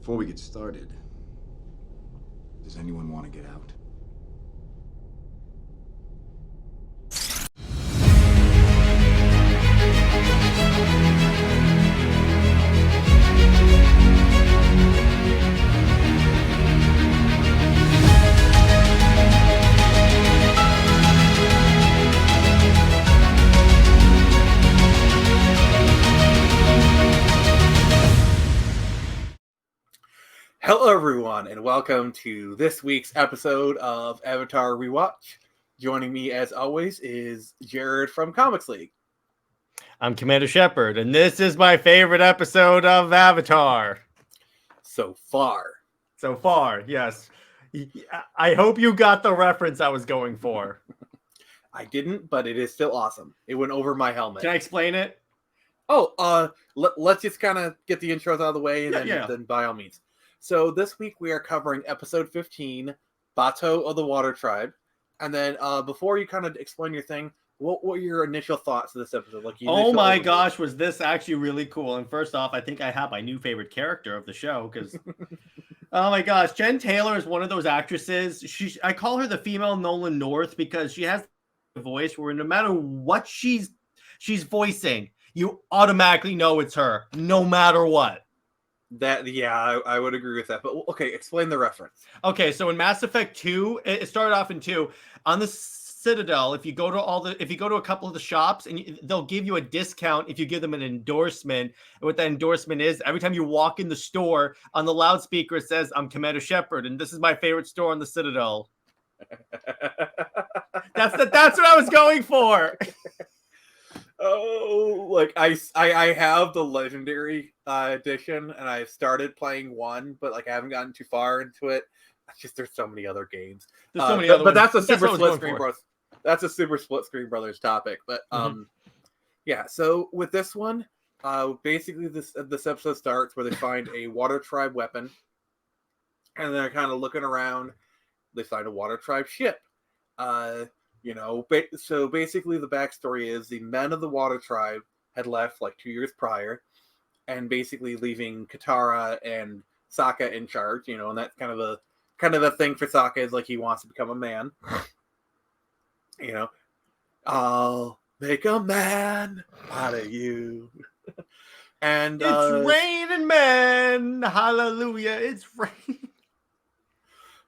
Before we get started, does anyone want to get out? Hello, everyone, and welcome to this week's episode of Avatar Rewatch. Joining me, as always, is Jared from Comics League. I'm Commander Shepheard, and this is my favorite episode of Avatar. So far. So far, yes. I hope you got the reference I was going for. I didn't, but it is still awesome. It went over my helmet. Can I explain it? Oh, let's just kind of get the intros out of the way, and then by all means. So this week we are covering episode 15, Bato of the Water Tribe. And then before you kind of explain your thing, what were your initial thoughts of this episode? Oh my gosh, was this actually really cool? And first off, I think I have my new favorite character of the show because, oh my gosh, Jen Taylor is one of those actresses. I call her the female Nolan North because she has a voice where no matter what she's voicing, you automatically know it's her, no matter what. I would agree with that. But okay, explain the reference. Okay, so in Mass Effect 2, it started off in 2 on the Citadel. If you go to a couple of the shops, and they'll give you a discount if you give them an endorsement. And what that endorsement is, every time you walk in the store, on the loudspeaker it says, "I'm Commander Shepheard, and this is my favorite store on the Citadel." That's what I was going for. Oh, like I have the legendary edition, and I've started playing one, but like I haven't gotten too far into it. It's just there's so many other games. There's so many other but ones. That's a super split screen brothers. That's a super split screen brothers topic. But yeah. So with this one, basically this episode starts where they find a Water Tribe weapon, and they're kind of looking around. They find a Water Tribe ship. So basically the backstory is the men of the Water Tribe had left like 2 years prior, and basically leaving Katara and Sokka in charge, and that's kind of a thing for Sokka is like he wants to become a man. I'll make a man out of you. And it's raining men, hallelujah, it's raining.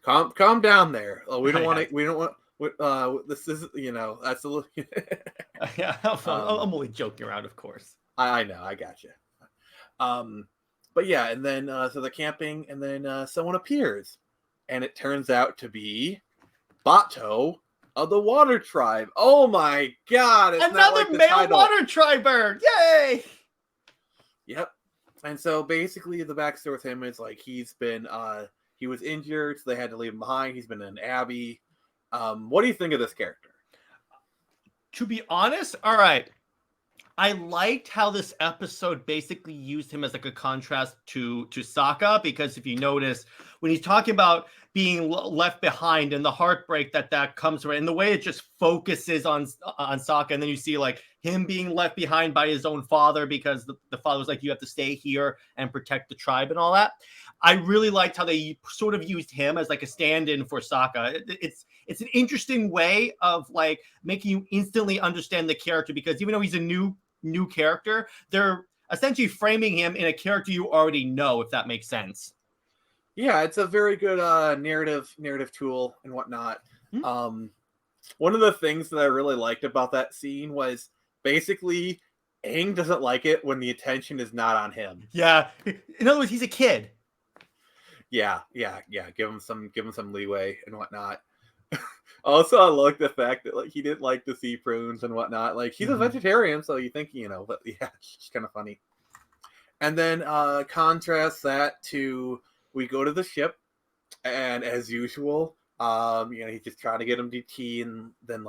Calm down there. We don't want this is, that's a little. Yeah, I'm only joking around, of course. I know, I gotcha. But yeah, and then so they're camping, and then someone appears, and it turns out to be Bato of the Water Tribe. Oh my God! Another male Water Triber! Yay! Yep. And so basically, the backstory with him is like he was injured, so they had to leave him behind. He's been in an abbey. What do you think of this character? To be honest, all right. I liked how this episode basically used him as like a contrast to Sokka, because if you notice, when he's talking about being left behind and the heartbreak that comes from it, and the way it just focuses on Sokka, and then you see like him being left behind by his own father because the father was like, you have to stay here and protect the tribe and all that. I really liked how they sort of used him as like a stand-in for Sokka. It's an interesting way of like making you instantly understand the character, because even though he's a new character, they're essentially framing him in a character you already know, if that makes sense. Yeah, it's a very good narrative tool and whatnot. Mm-hmm. One of the things that I really liked about that scene was basically Aang doesn't like it when the attention is not on him. Yeah. In other words, he's a kid. Yeah. Give him some leeway and whatnot. Also, I like the fact that like he didn't like the sea prunes and whatnot. Like he's a vegetarian, so you think but yeah, it's kind of funny. And then contrast that to we go to the ship, and as usual, he's just trying to get him to tea, and then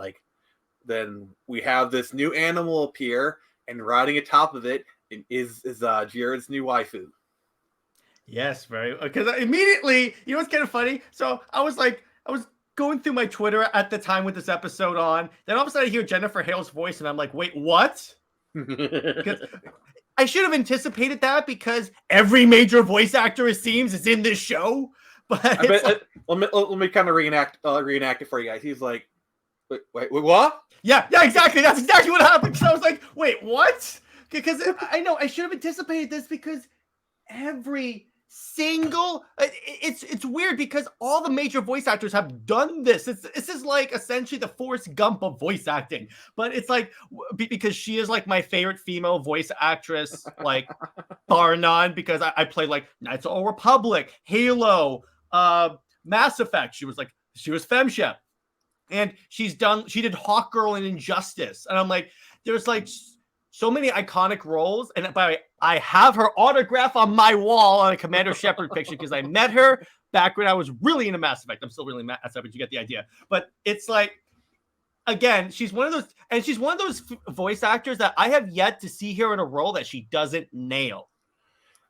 we have this new animal appear, and riding atop of it is Jared's new waifu. Yes, very. Because immediately, what's kind of funny? So I was going through my Twitter at the time with this episode on. Then all of a sudden I hear Jennifer Hale's voice, and I'm like, wait, what? I should have anticipated that because every major voice actor, it seems, is in this show. But let me kind of reenact it for you guys. He's like, wait, what? Yeah, exactly. That's exactly what happened. So I was like, wait, what? Because I know I should have anticipated this because every single it's weird because all the major voice actors have done this. This is like essentially the Forrest Gump of voice acting, but it's like because she is like my favorite female voice actress, like bar none, because I played like Knights of the Old Republic, Halo, Mass Effect. She was FemShep, and she did Hawkgirl and Injustice, and I'm like, there's like so many iconic roles, and by the way, I have her autograph on my wall on a Commander Shepheard picture because I met her back when I was really into Mass Effect. I'm still really Mass Effect, but you get the idea. But it's like, again, she's one of those voice actors that I have yet to see her in a role that she doesn't nail.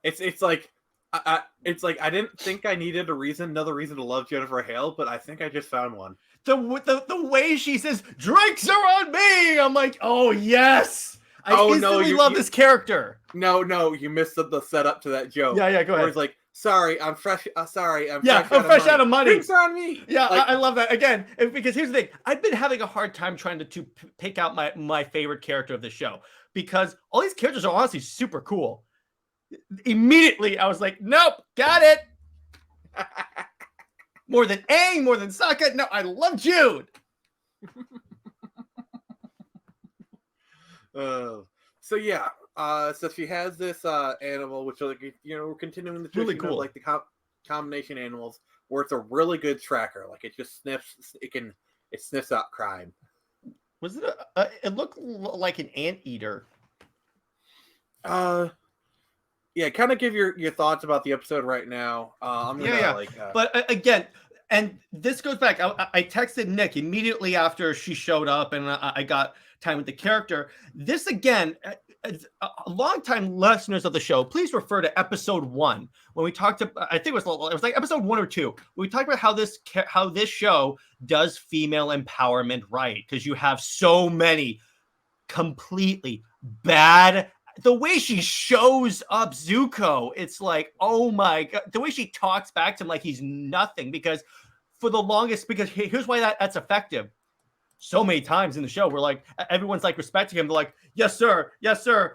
It's like I didn't think I needed another reason to love Jennifer Hale, but I think I just found one. The way she says "drinks are on me," I'm like, oh yes. I instantly love this character. No, you missed the setup to that joke. Yeah, go ahead. Where it's like, sorry, I'm fresh. I'm fresh out of money. Drinks are on me. Yeah, like, I love that. Again, because here's the thing. I've been having a hard time trying to pick out my favorite character of the show because all these characters are honestly super cool. Immediately, I was like, nope, got it. More than Aang, more than Sokka. No, I love Jude. So yeah, so she has this animal, which like we're continuing the really tradition cool. of like the combination animals, where it's a really good tracker. Like it just sniffs out crime. Was it it looked like an anteater? Yeah, kind of give your thoughts about the episode right now. I'm gonna but again. And this goes back. I texted Nick immediately after she showed up, and I got time with the character. This again, longtime listeners of the show, please refer to episode 1 when we talked about. I think it was like episode 1 or 2. We talked about how this show does female empowerment right, because you have so many completely bad. The way she shows up Zuko, it's like, oh my God. The way she talks back to him like he's nothing, because for the longest, because here's why that's effective. So many times in the show, we're like, everyone's like respecting him. They're like, yes, sir.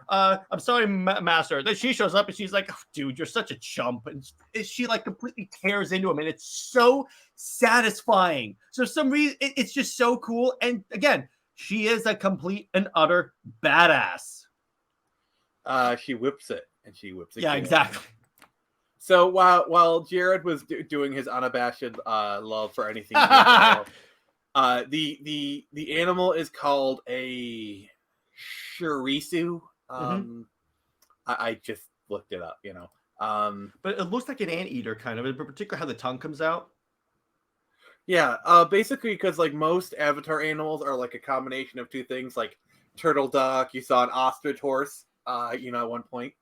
I'm sorry, master. Then she shows up and she's like, oh, dude, you're such a chump. And she like completely tears into him. And it's so satisfying. So for some reason, it's just so cool. And again, she is a complete and utter badass. She whips it, and she whips it. Yeah, exactly. So while Jared was doing his unabashed love for anything, the animal is called a shirisu. I just looked it up, but it looks like an anteater kind of, in particular how the tongue comes out. Yeah, basically because like most Avatar animals are like a combination of two things, like turtle duck. You saw an ostrich horse. At one point.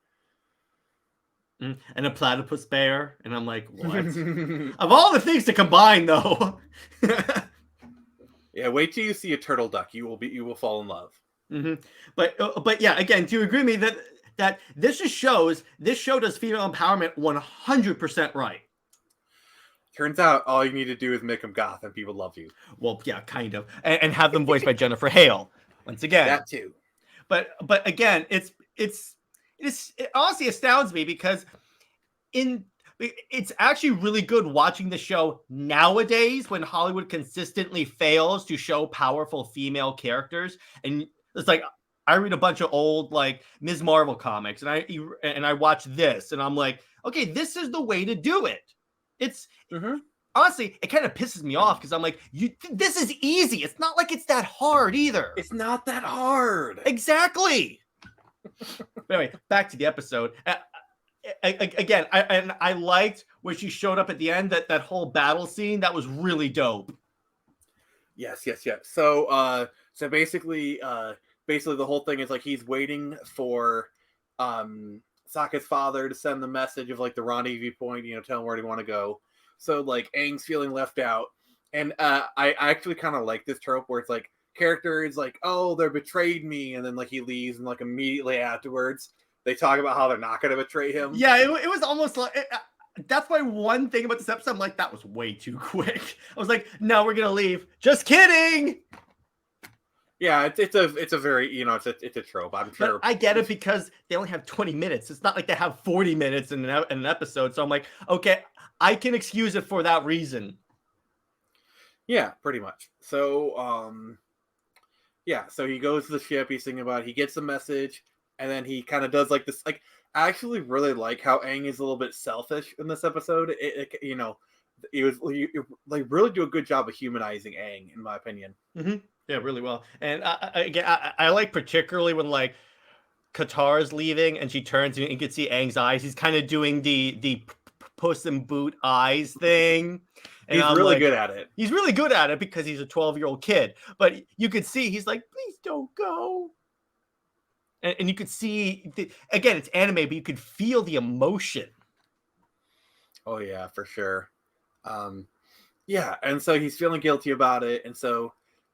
And a platypus bear. And I'm like, what? Of all the things to combine, though. Yeah, wait till you see a turtle duck. You will fall in love. Mm-hmm. But yeah, again, do you agree with me that this show does female empowerment 100% right? Turns out all you need to do is make them goth and people love you. Well, yeah, kind of. And have them voiced by Jennifer Hale. Once again. That too. But again, it honestly astounds me because it's actually really good watching the show nowadays when Hollywood consistently fails to show powerful female characters. And it's like, I read a bunch of old like Ms. Marvel comics and I watch this and I'm like, okay, this is the way to do it. It's honestly, it kind of pisses me off because I'm like, this is easy. It's not like it's that hard either. It's not that hard. Exactly. But anyway, back to the episode. Again, I liked when she showed up at the end, that whole battle scene. That was really dope. Yes. So basically the whole thing is like he's waiting for Sokka's father to send the message of like the rendezvous point, tell him where they want to go. So like Aang's feeling left out, and I actually kind of like this trope where it's like character is like, oh, they betrayed me, and then like he leaves, and like immediately afterwards they talk about how they're not going to betray him. Yeah, it was almost like that's my one thing about this episode. I'm like, that was way too quick. I was like, no, we're gonna leave. Just kidding. Yeah, it's a very, you know, it's a trope. I'm sure. But I get it because they only have 20 minutes. It's not like they have 40 minutes in an episode. So I'm like, okay, I can excuse it for that reason. Yeah, pretty much. So, yeah, so he goes to the ship. He's thinking about it. He gets the message, and then he kind of does like this. Like, I actually really like how Aang is a little bit selfish in this episode. You know, like really do a good job of humanizing Aang, in my opinion. Mm-hmm. Yeah, really well. And again, I like particularly when like Qatar's leaving and she turns and you can see Aang's eyes. He's kind of doing the Puss in Boot eyes thing. And He's really good at it. He's really good at it because he's a 12-year-old kid. But you could see he's like, please don't go. And you could see, again, it's anime, but you could feel the emotion. Oh, yeah, for sure. Yeah, and so he's feeling guilty about it. And so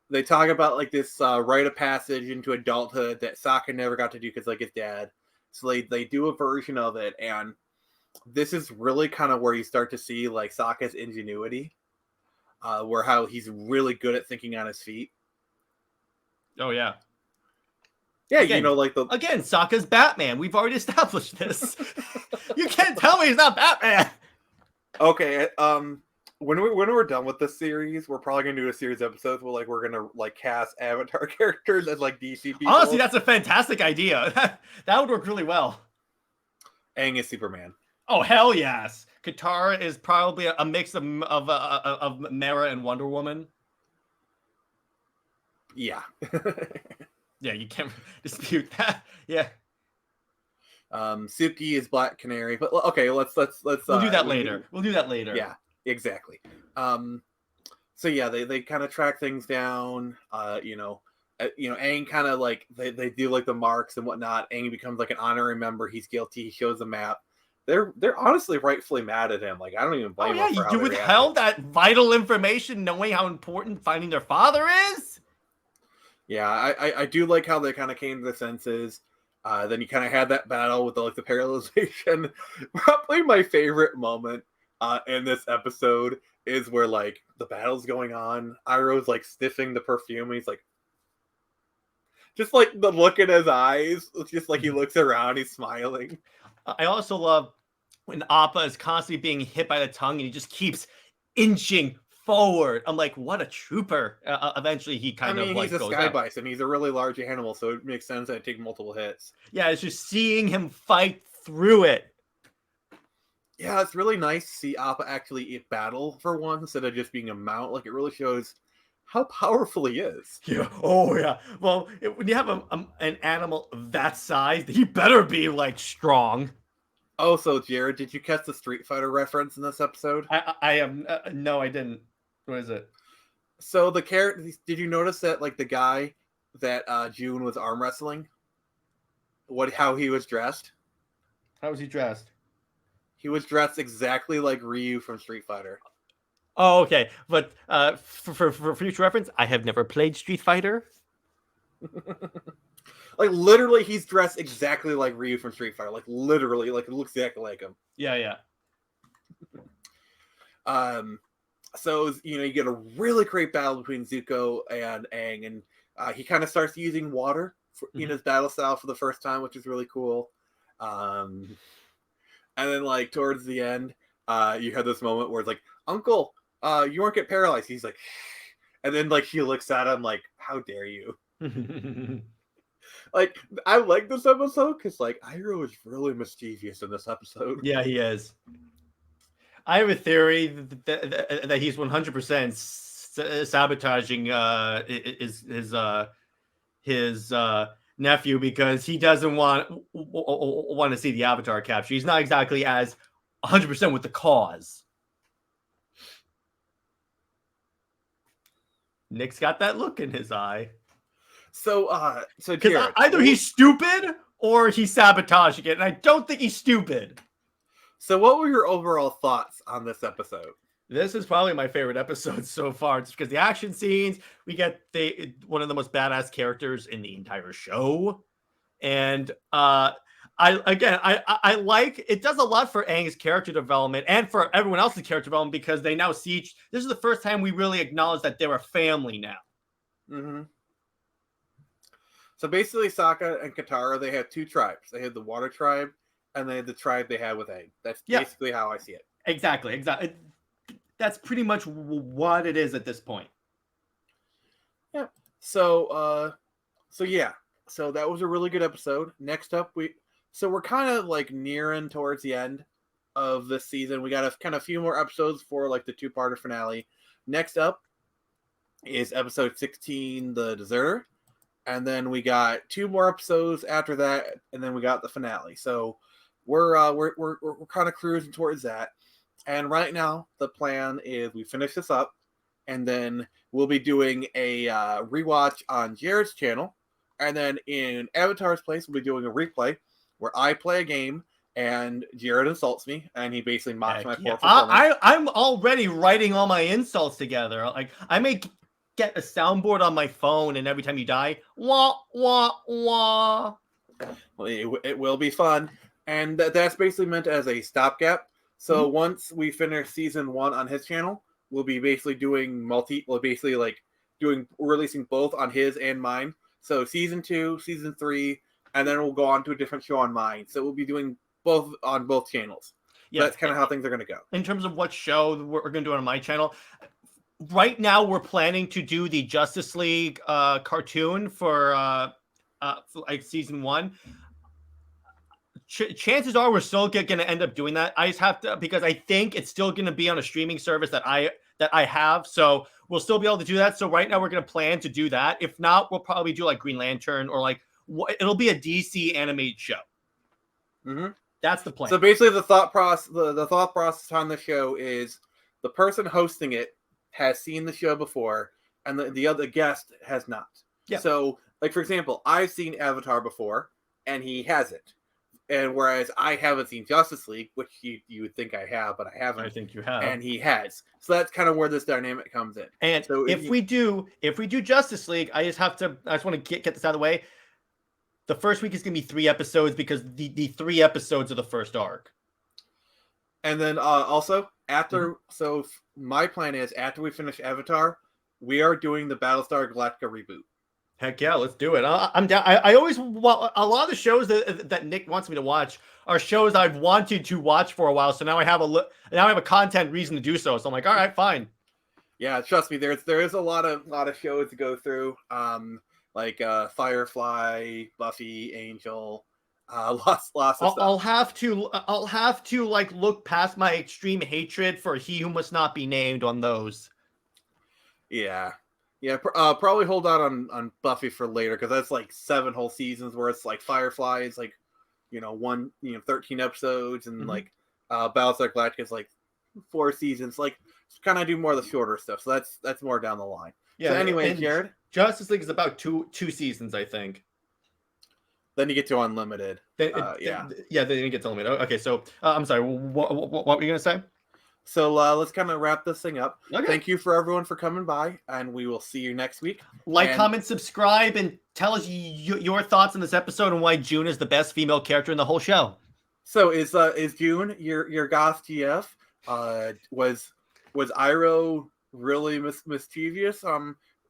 they talk about like this rite of passage into adulthood that Sokka never got to do because like his dad. So they do a version of it, and this is really kind of where you start to see like Sokka's ingenuity, where how he's really good at thinking on his feet. Oh yeah, yeah. Again, you know, like again, Sokka's Batman. We've already established this. You can't tell me he's not Batman. Okay, when we're done with this series, we're probably gonna do a series of episodes where like we're gonna like cast Avatar characters as like DC people. Honestly, that's a fantastic idea. That would work really well. Aang is Superman. Oh hell yes! Katara is probably a mix of Mera and Wonder Woman. Yeah. Yeah, you can't dispute that. Yeah. Suki is Black Canary, but okay, let's We'll do that later. We'll do that later. Yeah, exactly. So yeah, they kind of track things down. Aang kind of like they do like the marks and whatnot. Aang becomes like an honorary member. He's guilty. He shows the map. They're honestly rightfully mad at him. Like I don't even blame them. Yeah, you withheld that vital information, knowing how important finding their father is. Yeah, I do like how they kind of came to their senses. Then you kind of had that battle with the paralyzation. Probably my favorite moment in this episode is where like the battle's going on. Iroh's like sniffing the perfume. And he's like, just like the look in his eyes. It's just like he looks around, he's smiling. I also love when Appa is constantly being hit by the tongue and he just keeps inching forward. I'm like, what a trooper. Eventually he kind of like he's a goes sky out. bison. He's a really large animal, so it makes sense that it take multiple hits. Yeah, it's just seeing him fight through it. Yeah, it's really nice to see Appa actually battle for once instead of just being a mount. Like, it really shows how powerful he is. Yeah. Oh, yeah. Well, when you have an animal of that size, he better be, like, strong. Oh, so, Jared, did you catch the Street Fighter reference in this episode? I am... no, I didn't. What is it? So, the character... Did you notice that, like, the guy that June was arm wrestling? How he was dressed? How was he dressed? He was dressed exactly like Ryu from Street Fighter. Oh, okay. But for future reference, I have never played Street Fighter. Like, literally, he's dressed exactly like Ryu from Street Fighter. Like, literally, like, it looks exactly like him. Yeah. So, you get a really great battle between Zuko and Aang, and he kind of starts using water in his battle style for the first time, which is really cool. And then, like, towards the end, you have this moment where it's like, Uncle, you won't get paralyzed. He's like, and then, like, she looks at him like, how dare you? Like, I like this episode because, like, Iroh is really mischievous in this episode. Yeah, he is. I have a theory that he's 100% sabotaging his nephew because he doesn't want to see the Avatar capture. He's not exactly as 100% with the cause. Nick's got that look in his eye. So Jared, either he's stupid or he's sabotaging it, and I don't think he's stupid. So what were your overall thoughts on this episode? This is probably my favorite episode so far. It's because the action scenes, we get one of the most badass characters in the entire show. And I like it. Does a lot for Aang's character development and for everyone else's character development because they now see this is the first time we really acknowledge that they're a family now. Mm-hmm. So basically, Sokka and Katara, they had two tribes. They had the Water Tribe, and they had the tribe they had with Aang. That's basically how I see it. Exactly. That's pretty much what it is at this point. Yeah. So yeah. So that was a really good episode. Next up, we're kind of like nearing towards the end of this season. We got a few more episodes for like the two-parter finale. Next up is episode 16, The Deserter. And then we got 2 more episodes after that, and then we got the finale. So we're kind of cruising towards that. And right now, the plan is we finish this up, and then we'll be doing a rewatch on Jared's channel, and then in Avatar's place, we'll be doing a replay where I play a game and Jared insults me, and he basically mocks my poor performance. I'm already writing all my insults together. Like I may get a soundboard on my phone, and every time you die, wah wah wah. Well, it will be fun, and that's basically meant as a stopgap. So once we finish season 1 on his channel, we'll be basically doing releasing both on his and mine. So season 2, season 3, and then we'll go on to a different show on mine. So we'll be doing both on both channels. Yeah, that's kind of how things are going to go. In terms of what show we're going to do on my channel, right now we're planning to do the Justice League cartoon for like season 1. Chances are we're still going to end up doing that. I just have to, because I think it's still going to be on a streaming service that I have. So we'll still be able to do that. So right now we're going to plan to do that. If not, we'll probably do like Green Lantern or like it'll be a DC animated show. Mm-hmm. That's the plan. So basically the thought process on the show is the person hosting it has seen the show before and the other guest has not. Yeah. So like, for example, I've seen Avatar before and he hasn't. And whereas I haven't seen Justice League, which you would think I have, but I haven't. I think you have. And he has. So that's kind of where this dynamic comes in. And so if we do Justice League, I just want to get this out of the way. The first week is going to be 3 episodes because the 3 episodes of the first arc. And then also so my plan is after we finish Avatar, we are doing the Battlestar Galactica reboot. Heck yeah, let's do it. I'm down. I always want a lot of the shows that Nick wants me to watch are shows I've wanted to watch for a while. So now I have a content reason to do so. So I'm like, all right, fine. Yeah, trust me. There is a lot of shows to go through. Like Firefly, Buffy, Angel, lots of stuff. I'll have to like look past my extreme hatred for He Who Must Not Be Named on those. Yeah. Yeah, probably hold out on Buffy for later because that's like 7 whole seasons. Where it's like Firefly is like, 13 episodes, and like Battlestar Galactica is like 4 seasons. Like, kind of do more of the shorter stuff. So that's more down the line. Yeah. So anyway, Jared, Justice League is about two seasons, I think. Then you get to Unlimited. Then you get to Unlimited. Okay, so I'm sorry. What were you gonna say? So let's kind of wrap this thing up. Okay. Thank you for everyone for coming by, and we will see you next week. Comment, subscribe, and tell us your thoughts on this episode and why June is the best female character in the whole show. So is June your Goth GF? Was Iroh really mischievous?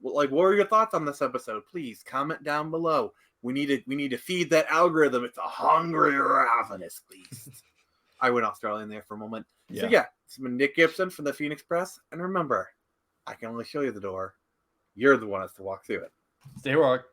What were your thoughts on this episode? Please comment down below. We need to feed that algorithm. It's a hungry, ravenous beast. I went Australian there for a moment. Yeah. So yeah, it's been Nick Gibson from the Phoenix Press. And remember, I can only show you the door. You're the one that's to walk through it. Stay rock.